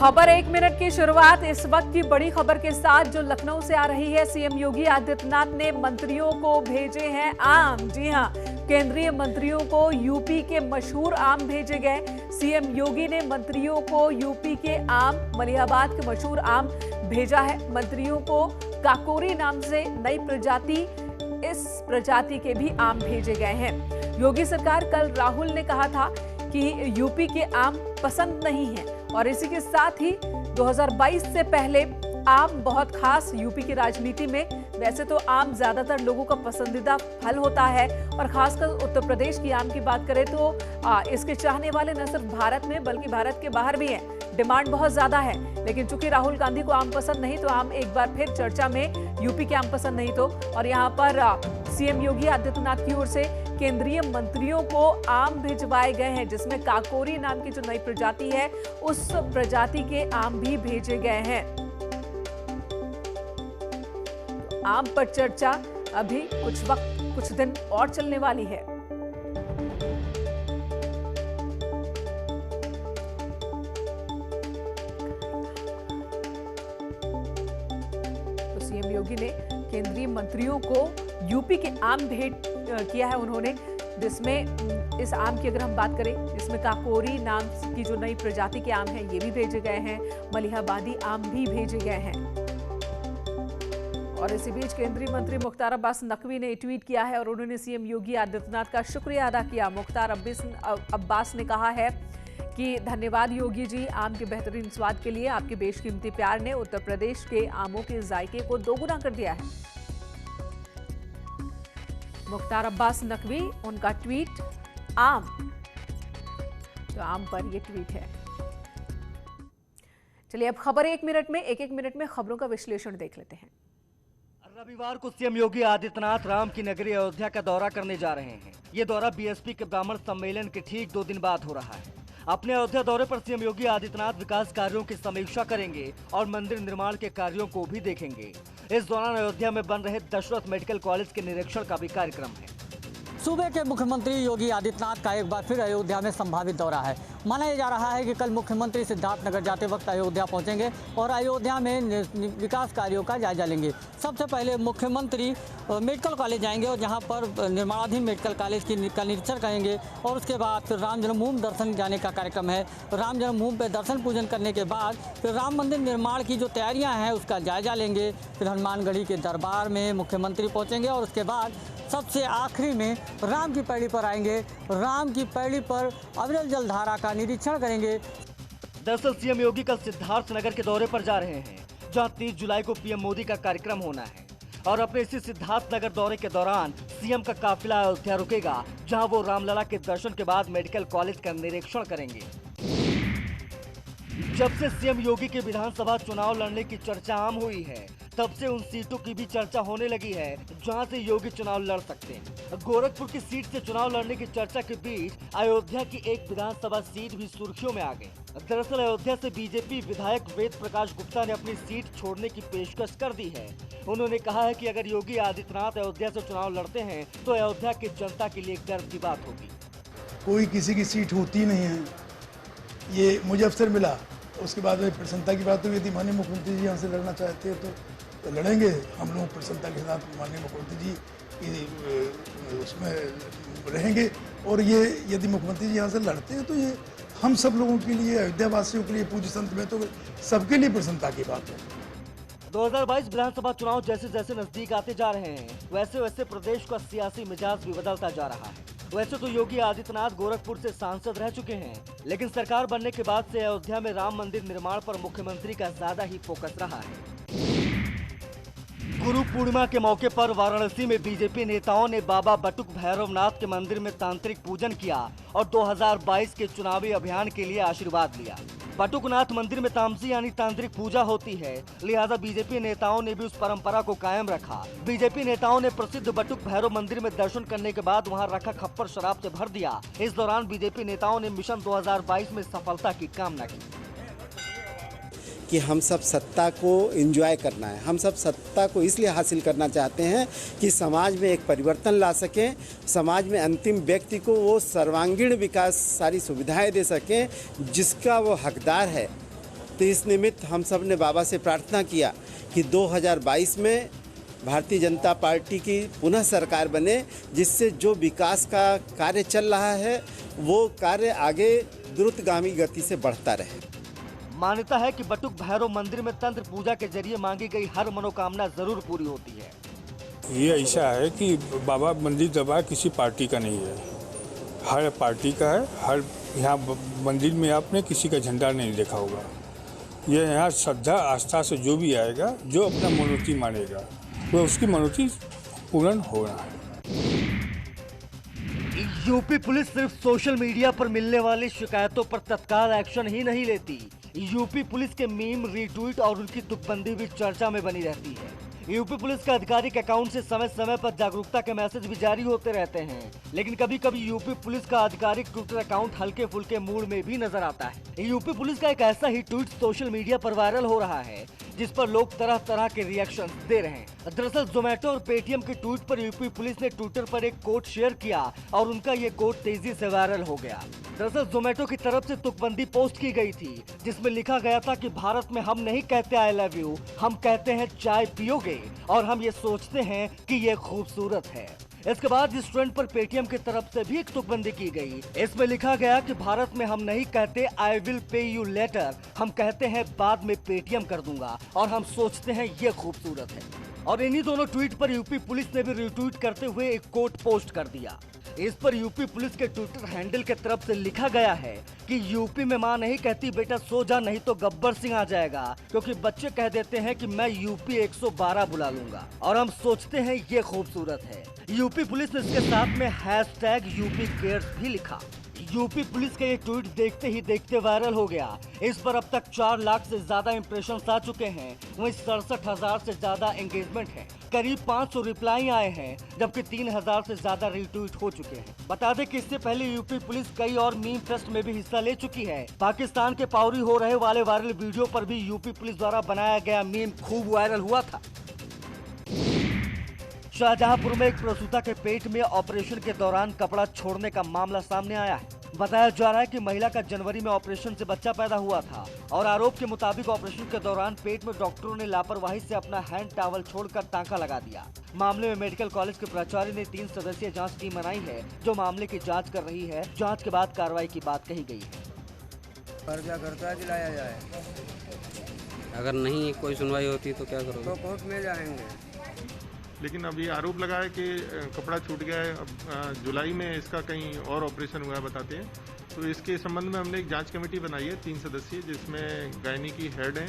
खबर एक मिनट की शुरुआत इस वक्त की बड़ी खबर के साथ जो लखनऊ से आ रही है। सीएम योगी आदित्यनाथ ने मंत्रियों को भेजे हैं आम। जी हां, केंद्रीय मंत्रियों को यूपी के मशहूर आम भेजे गए। सीएम योगी ने मंत्रियों को यूपी के आम, मलिहाबाद के मशहूर आम भेजा है। मंत्रियों को काकोरी नाम से नई प्रजाति, इस प्रजाति के भी आम भेजे गए हैं। योगी सरकार, कल राहुल ने कहा था कि यूपी के आम पसंद नहीं है और इसी के साथ ही 2022 से पहले आम बहुत खास यूपी की राजनीति में। वैसे तो आम ज्यादातर लोगों का पसंदीदा फल होता है और खासकर उत्तर प्रदेश की आम की बात करें तो इसके चाहने वाले न सिर्फ भारत में बल्कि भारत के बाहर भी हैं। डिमांड बहुत ज्यादा है, लेकिन चूंकि राहुल गांधी को आम पसंद नहीं तो आम एक बार फिर चर्चा में। यूपी के आम पसंद नहीं तो, और यहाँ पर सीएम योगी आदित्यनाथ की ओर से केंद्रीय मंत्रियों को आम भिजवाए गए हैं, जिसमें काकोरी नाम की जो नई प्रजाति है उस प्रजाति के आम भी भेजे गए हैं। आम पर चर्चा अभी कुछ वक्त, कुछ दिन और चलने वाली है। तो सीएम योगी ने केंद्रीय मंत्रियों को यूपी के आम भेंट किया है उन्होंने, जिसमें इस आम की अगर हम बात करें, इसमें काकोरी नाम की जो नई प्रजाति के आम हैं ये भी भेजे गए हैं, मलिहाबादी आम भी भेजे गए हैं। और इसी बीच केंद्रीय मंत्री मुख्तार अब्बास नकवी ने ट्वीट किया है और उन्होंने सीएम योगी आदित्यनाथ का शुक्रिया अदा किया। मुख्तार अब्बास ने कहा है कि धन्यवाद योगी जी, आम के बेहतरीन स्वाद के लिए आपके बेशकीमती प्यार ने उत्तर प्रदेश के आमों के जायके को दोगुना कर दिया है। मुख्तार अब्बास नकवी, उनका ट्वीट आम, तो आम पर ये ट्वीट है। चलिए अब खबर एक मिनट में खबरों का विश्लेषण देख लेते हैं। रविवार को सीएम योगी आदित्यनाथ राम की नगरी अयोध्या का दौरा करने जा रहे हैं। ये दौरा बीएसपी के ब्राह्मण सम्मेलन के ठीक 2 दिन बाद हो रहा है। अपने अयोध्या दौरे पर सीएम योगी आदित्यनाथ विकास कार्यों की समीक्षा करेंगे और मंदिर निर्माण के कार्यों को भी देखेंगे। इस दौरान अयोध्या में बन रहे दशरथ मेडिकल कॉलेज के निरीक्षण का भी कार्यक्रम है। सूबे के मुख्यमंत्री योगी आदित्यनाथ का एक बार फिर अयोध्या में संभावित दौरा है। माना जा रहा है कि कल मुख्यमंत्री सिद्धार्थनगर जाते वक्त अयोध्या पहुंचेंगे और अयोध्या में विकास कार्यों का जायजा लेंगे। सबसे पहले मुख्यमंत्री मेडिकल कॉलेज जाएंगे और जहां पर निर्माणाधीन मेडिकल कॉलेज का निरीक्षण करेंगे और उसके बाद फिर राम जन्मभूमि दर्शन जाने का कार्यक्रम है। राम जन्मभूमि पर दर्शन पूजन करने के बाद फिर राम मंदिर निर्माण की जो तैयारियाँ हैं उसका जायजा लेंगे। फिर हनुमानगढ़ी के दरबार में मुख्यमंत्री पहुँचेंगे और उसके बाद सबसे आखिरी में राम की पैड़ी पर आएंगे। राम की पैड़ी पर अविरल जलधारा का निरीक्षण करेंगे। दरअसल सीएम योगी कल सिद्धार्थनगर के दौरे पर जा रहे हैं, जहां 30 जुलाई को पीएम मोदी का कार्यक्रम होना है। और अपने इसी सिद्धार्थनगर दौरे के दौरान सीएम का काफिला अयोध्या रुकेगा, जहां वो रामलला के दर्शन के बाद मेडिकल कॉलेज का निरीक्षण करेंगे। जब से सीएम योगी के विधानसभा चुनाव लड़ने की चर्चा आम हुई है, तब से उन सीटों की भी चर्चा होने लगी है जहां से योगी चुनाव लड़ सकते हैं। गोरखपुर की सीट से चुनाव लड़ने की चर्चा के बीच अयोध्या की एक विधानसभा सीट भी सुर्खियों में आ गई। दरअसल अयोध्या से बीजेपी विधायक वेद प्रकाश गुप्ता ने अपनी सीट छोड़ने की पेशकश कर दी है। उन्होंने कहा है कि अगर योगी आदित्यनाथ अयोध्या से चुनाव लड़ते हैं तो अयोध्या की जनता के लिए गर्व की बात होगी। कोई किसी की सीट होती नहीं है, ये मुझे अवसर मिला। उसके बाद में प्रसन्नता की बात हुई थी, माननीय मुख्यमंत्री जी यहाँ से लड़ना चाहते हैं तो लड़ेंगे। हम लोग प्रसन्नता के साथ माननीय मुख्यमंत्री जी की उसमें रहेंगे। और ये यदि मुख्यमंत्री जी यहाँ से लड़ते हैं तो ये हम सब लोगों के लिए, अयोध्या वासियों के लिए, पूज्य संत में तो सबके लिए प्रसन्नता की बात है। 2022 विधानसभा चुनाव जैसे जैसे नजदीक आते जा रहे हैं, वैसे वैसे प्रदेश का सियासी मिजाज भी बदलता जा रहा है। वैसे तो योगी आदित्यनाथ गोरखपुर से सांसद रह चुके हैं, लेकिन सरकार बनने के बाद से अयोध्या में राम मंदिर निर्माण पर मुख्यमंत्री का ज्यादा ही फोकस रहा है। गुरु पूर्णिमा के मौके पर वाराणसी में बीजेपी नेताओं ने बाबा बटुक भैरवनाथ के मंदिर में तांत्रिक पूजन किया और 2022 के चुनावी अभियान के लिए आशीर्वाद लिया। बटुकनाथ मंदिर में तामसी यानी तांत्रिक पूजा होती है, लिहाजा बीजेपी नेताओं ने भी उस परंपरा को कायम रखा। बीजेपी नेताओं ने प्रसिद्ध बटुक भैरव मंदिर में दर्शन करने के बाद वहां रखा खप्पर शराब से भर दिया। इस दौरान बीजेपी नेताओं ने मिशन 2022 में सफलता की कामना की। कि हम सब सत्ता को एंजॉय करना है, हम सब सत्ता को इसलिए हासिल करना चाहते हैं कि समाज में एक परिवर्तन ला सकें, समाज में अंतिम व्यक्ति को वो सर्वांगीण विकास सारी सुविधाएं दे सकें जिसका वो हकदार है। तो इस निमित्त हम सब ने बाबा से प्रार्थना किया कि 2022 में भारतीय जनता पार्टी की पुनः सरकार बने, जिससे जो विकास का कार्य चल रहा है वो कार्य आगे द्रुतगामी गति से बढ़ता रहे। मान्यता है कि बटुक भैरव मंदिर में तंत्र पूजा के जरिए मांगी गई हर मनोकामना जरूर पूरी होती है। ये ऐसा है कि बाबा मंदिर दरबार किसी पार्टी का नहीं है, हर पार्टी का है। हर यहाँ मंदिर में आपने किसी का झंडा नहीं देखा होगा। ये यहाँ श्रद्धा आस्था से जो भी आएगा, जो अपना मनोती मानेगा, वो उसकी मनोती पूर्ण हो रहा है। यूपी पुलिस सिर्फ सोशल मीडिया पर मिलने वाली शिकायतों पर तत्काल एक्शन ही नहीं लेती। यूपी पुलिस के मीम, रीट्वीट और उनकी तुकबंदी भी चर्चा में बनी रहती है। यूपी पुलिस का आधिकारिक अकाउंट से समय समय पर जागरूकता के मैसेज भी जारी होते रहते हैं, लेकिन कभी कभी यूपी पुलिस का आधिकारिक ट्विटर अकाउंट हल्के फुल्के मूड में भी नजर आता है। यूपी पुलिस का एक ऐसा ही ट्वीट सोशल मीडिया पर वायरल हो रहा है जिस पर लोग तरह तरह के रिएक्शन दे रहे हैं। दरअसल जोमेटो और पेटीएम के ट्वीट पर यूपी पुलिस ने ट्विटर पर एक कोट शेयर किया और उनका ये कोट तेजी से वायरल हो गया। दरअसल जोमेटो की तरफ से तुकबंदी पोस्ट की गई थी जिसमें लिखा गया था कि भारत में हम नहीं कहते आई लव यू, हम कहते हैं चाय पियोगे और हम ये सोचते हैं कि ये खूबसूरत है। इसके बाद इस ट्रेंड पर पेटीएम की तरफ से भी एक तुकबंदी की गई। इसमें लिखा गया कि भारत में हम नहीं कहते I will pay you later, हम कहते हैं बाद में पेटीएम कर दूंगा और हम सोचते हैं ये खूबसूरत है। और इन्हीं दोनों ट्वीट पर यूपी पुलिस ने भी रिट्वीट करते हुए एक कोट पोस्ट कर दिया। इस पर यूपी पुलिस के ट्विटर हैंडल के तरफ से लिखा गया है कि यूपी में माँ नहीं कहती बेटा सो जा नहीं तो गब्बर सिंह आ जाएगा, क्योंकि बच्चे कह देते हैं कि मैं यूपी 112 बुला लूंगा और हम सोचते हैं ये खूबसूरत है। यूपी पुलिस ने इसके साथ में हैशटैग यूपी केयर्स भी लिखा। यूपी पुलिस का ये ट्वीट देखते ही देखते वायरल हो गया। इस पर अब तक 4 लाख से ज्यादा इंप्रेशंस आ चुके हैं, वहीं 67,000 से ज्यादा एंगेजमेंट है, करीब 500 रिप्लाई आए हैं, जबकि 3,000 से ज्यादा रीट्वीट हो चुके हैं। बता दें कि इससे पहले यूपी पुलिस कई और मीम फेस्ट में भी हिस्सा ले चुकी है। पाकिस्तान के पावरी हो रहे वाले वायरल वीडियो पर भी यूपी पुलिस द्वारा बनाया गया मीम खूब वायरल हुआ था। शाहजहांपुर में एक प्रसूता के पेट में ऑपरेशन के दौरान कपड़ा छोड़ने का मामला सामने आया है। बताया जा रहा है कि महिला का जनवरी में ऑपरेशन से बच्चा पैदा हुआ था और आरोप के मुताबिक ऑपरेशन के दौरान पेट में डॉक्टरों ने लापरवाही से अपना हैंड टॉवल छोड़कर टांका लगा दिया। मामले में मेडिकल कॉलेज के प्राचार्य ने 3 सदस्यीय जांच टीम बनाई है जो मामले की जांच कर रही है। जांच के बाद कार्रवाई की बात कही गई है। कर्जा करता दिलाया जाए, अगर नहीं कोई सुनवाई होती तो क्या करोगे? तो कोर्ट में जाएंगे। लेकिन अभी आरोप लगा है कि कपड़ा छूट गया है। अब जुलाई में इसका कहीं और ऑपरेशन हुआ है बताते हैं। तो इसके संबंध में हमने एक जांच कमेटी बनाई है 3 सदस्यीय, जिसमें गायनी की हेड है,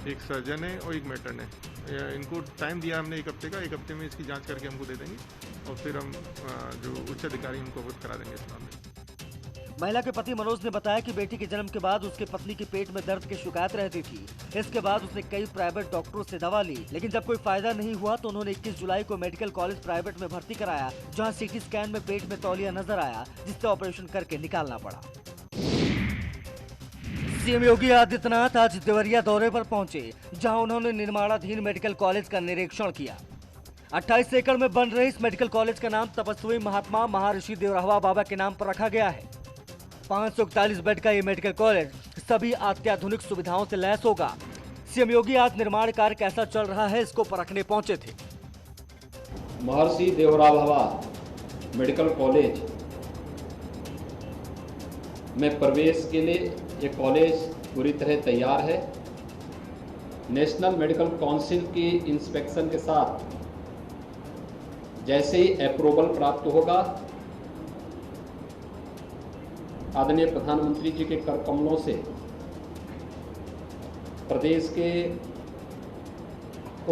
एक सर्जन है और एक मैटर्न है। इनको टाइम दिया हमने 1 हफ्ते का, 1 हफ्ते में इसकी जांच करके हमको दे देंगे और फिर हम जो उच्च अधिकारी उनको अवगत करा देंगे इस मामले में। महिला के पति मनोज ने बताया कि बेटी के जन्म के बाद उसके पत्नी के पेट में दर्द की शिकायत रहती थी। इसके बाद उसने कई प्राइवेट डॉक्टरों से दवा ली, लेकिन जब कोई फायदा नहीं हुआ तो उन्होंने 21 जुलाई को मेडिकल कॉलेज प्राइवेट में भर्ती कराया, जहां सीटी स्कैन में पेट में तौलिया नजर आया, जिससे ऑपरेशन करके निकालना पड़ा। सीएम योगी आदित्यनाथ आज देवरिया दौरे पर पहुंचे, जहां उन्होंने निर्माणाधीन मेडिकल कॉलेज का निरीक्षण किया। 28 एकड़ में बन रहे इस मेडिकल कॉलेज का नाम तपस्वी महात्मा महर्षि देवरावा बाबा के नाम पर रखा गया है। 541 बेड का ये मेडिकल कॉलेज सभी अत्याधुनिक सुविधाओं से लैस होगा। सीएम योगी आज निर्माण कार्य कैसा चल रहा है इसको परखने पहुंचे थे। महर्षि देवरावा मेडिकल कॉलेज में प्रवेश के लिए ये कॉलेज पूरी तरह तैयार है। नेशनल मेडिकल काउंसिल की इंस्पेक्शन के साथ जैसे ही अप्रूवल प्राप्त होगा, आदरणीय प्रधानमंत्री जी के कर कमलों से प्रदेश के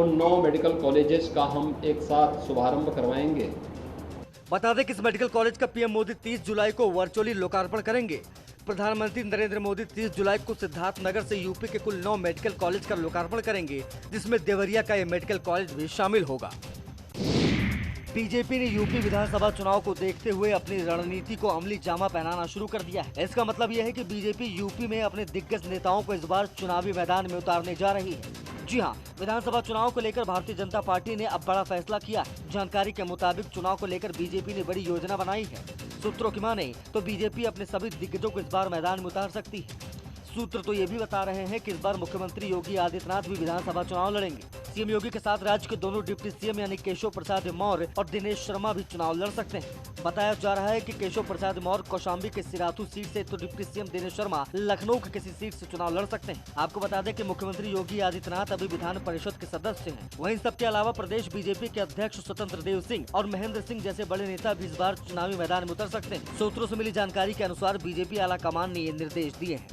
उन 9 मेडिकल कॉलेजेस का हम एक साथ शुभारंभ करवाएंगे। बता दें कि इस मेडिकल कॉलेज का पीएम मोदी 30 जुलाई को वर्चुअली लोकार्पण करेंगे। प्रधानमंत्री नरेंद्र मोदी 30 जुलाई को सिद्धार्थनगर से यूपी के कुल 9 मेडिकल कॉलेज का लोकार्पण करेंगे, जिसमें देवरिया का ये मेडिकल कॉलेज भी शामिल होगा। बीजेपी ने यूपी विधानसभा चुनाव को देखते हुए अपनी रणनीति को अमली जामा पहनाना शुरू कर दिया है। इसका मतलब यह है कि बीजेपी यूपी में अपने दिग्गज नेताओं को इस बार चुनावी मैदान में उतारने जा रही है। जी हां, विधानसभा चुनाव को लेकर भारतीय जनता पार्टी ने अब बड़ा फैसला किया है। जानकारी के मुताबिक चुनाव को लेकर बीजेपी ने बड़ी योजना बनाई है। सूत्रों की माने तो बीजेपी अपने सभी दिग्गजों को इस बार मैदान में उतार सकती है। सूत्र तो ये भी बता रहे हैं कि इस बार मुख्यमंत्री योगी आदित्यनाथ भी विधानसभा चुनाव लड़ेंगे। सीएम योगी के साथ राज्य के दोनों डिप्टी सीएम यानी केशव प्रसाद मौर्य और दिनेश शर्मा भी चुनाव लड़ सकते हैं। बताया जा रहा है कि केशव प्रसाद मौर्य कौशाम्बी के सिराथू सीट से तो डिप्टी सीएम दिनेश शर्मा लखनऊ के किसी सीट से चुनाव लड़ सकते हैं। आपको बता दें कि मुख्यमंत्री योगी आदित्यनाथ अभी विधान परिषद के सदस्य हैं। वहीं सबके अलावा प्रदेश बीजेपी के अध्यक्ष स्वतंत्र देव सिंह और महेंद्र सिंह जैसे बड़े नेता भी इस बार चुनावी मैदान में उतर सकते हैं। सूत्रों से मिली जानकारी के अनुसार बीजेपी आला कमान ने ये निर्देश दिए हैं।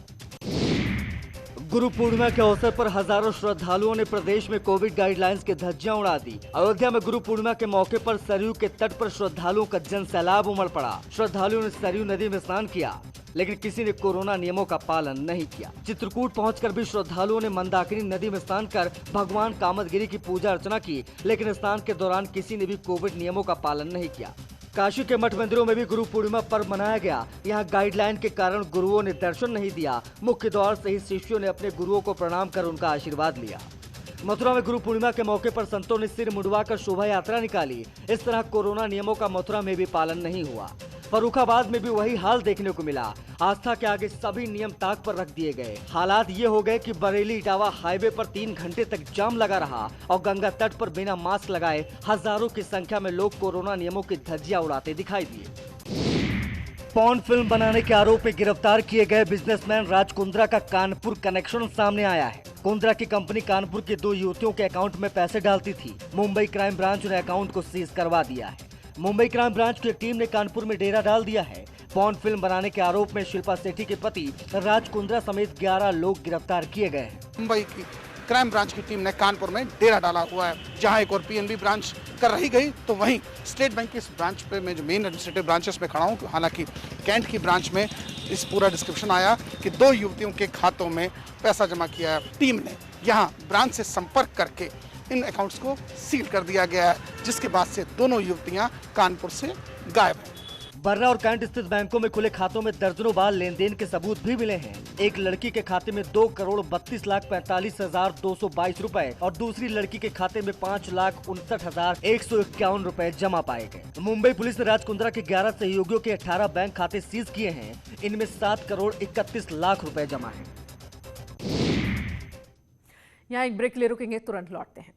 गुरु पूर्णिमा के अवसर पर हजारों श्रद्धालुओं ने प्रदेश में कोविड गाइडलाइंस की धज्जियां उड़ा दी। अयोध्या में गुरु पूर्णिमा के मौके पर सरयू के तट पर श्रद्धालुओं का जन सैलाब उमड़ पड़ा। श्रद्धालुओं ने सरयू नदी में स्नान किया, लेकिन किसी ने कोरोना नियमों का पालन नहीं किया। चित्रकूट पहुंचकर भी श्रद्धालुओं ने मंदाकिनी नदी में स्नान कर भगवान कामदगिरी की पूजा अर्चना की, लेकिन स्नान के दौरान किसी ने भी कोविड नियमों का पालन नहीं किया। काशी के मठ मंदिरों में भी गुरु पूर्णिमा पर्व मनाया गया। यहाँ गाइडलाइन के कारण गुरुओं ने दर्शन नहीं दिया। मुख्य द्वार से ही शिष्यों ने अपने गुरुओं को प्रणाम कर उनका आशीर्वाद लिया। मथुरा में गुरु पूर्णिमा के मौके पर संतों ने सिर मुंडवाकर शोभा यात्रा निकाली। इस तरह कोरोना नियमों का मथुरा में भी पालन नहीं हुआ। फर्रुखाबाद में भी वही हाल देखने को मिला। आस्था के आगे सभी नियम ताक पर रख दिए गए। हालात ये हो गए कि बरेली इटावा हाईवे पर 3 घंटे तक जाम लगा रहा और गंगा तट पर बिना मास्क लगाए हजारों की संख्या में लोग कोरोना नियमों की धज्जियां उड़ाते दिखाई दिए। पॉर्न फिल्म बनाने के आरोप में गिरफ्तार किए गए बिजनेसमैन राज कुंद्रा का कानपुर कनेक्शन सामने आया है। कुंद्रा की कंपनी कानपुर के 2 युवतियों के अकाउंट में पैसे डालती थी। मुंबई क्राइम ब्रांच ने अकाउंट को सीज करवा दिया है। मुंबई क्राइम ब्रांच की टीम ने कानपुर में डेरा डाल दिया है। पॉर्न फिल्म बनाने के आरोप में शिल्पा सेठी के पति राज कुंद्रा समेत 11 लोग गिरफ्तार किए गए हैं। मुंबई की क्राइम ब्रांच की टीम ने कानपुर में डेरा डाला हुआ है, जहां एक और पीएनबी ब्रांच कर रही गई, तो वहीं स्टेट बैंक की इस ब्रांच पे मैं जो मेन एडमिनिस्ट्रेटिव ब्रांचेस में खड़ा हूं। हालांकि कैंट की ब्रांच में इस पूरा डिस्क्रिप्शन आया कि 2 युवतियों के खातों में पैसा जमा किया है। टीम ने यहां ब्रांच से संपर्क करके इन अकाउंट्स को सील कर दिया गया है, जिसके बाद से दोनों युवतियां कानपुर से गायब हैं। बर्रा और कैंट स्थित बैंकों में खुले खातों में दर्जनों बार लेन देन के सबूत भी मिले हैं। एक लड़की के खाते में 2,32,45,222 रुपए और दूसरी लड़की के खाते में 5,59,151 रुपए जमा पाए गए। मुंबई पुलिस ने राज कुंद्रा के 11 सहयोगियों के 18 बैंक खाते सीज किए हैं। इनमें 7,31,00,000 रुपए जमा है। यहाँ एक ब्रेक ले रुकेंगे, तुरंत लौटते हैं।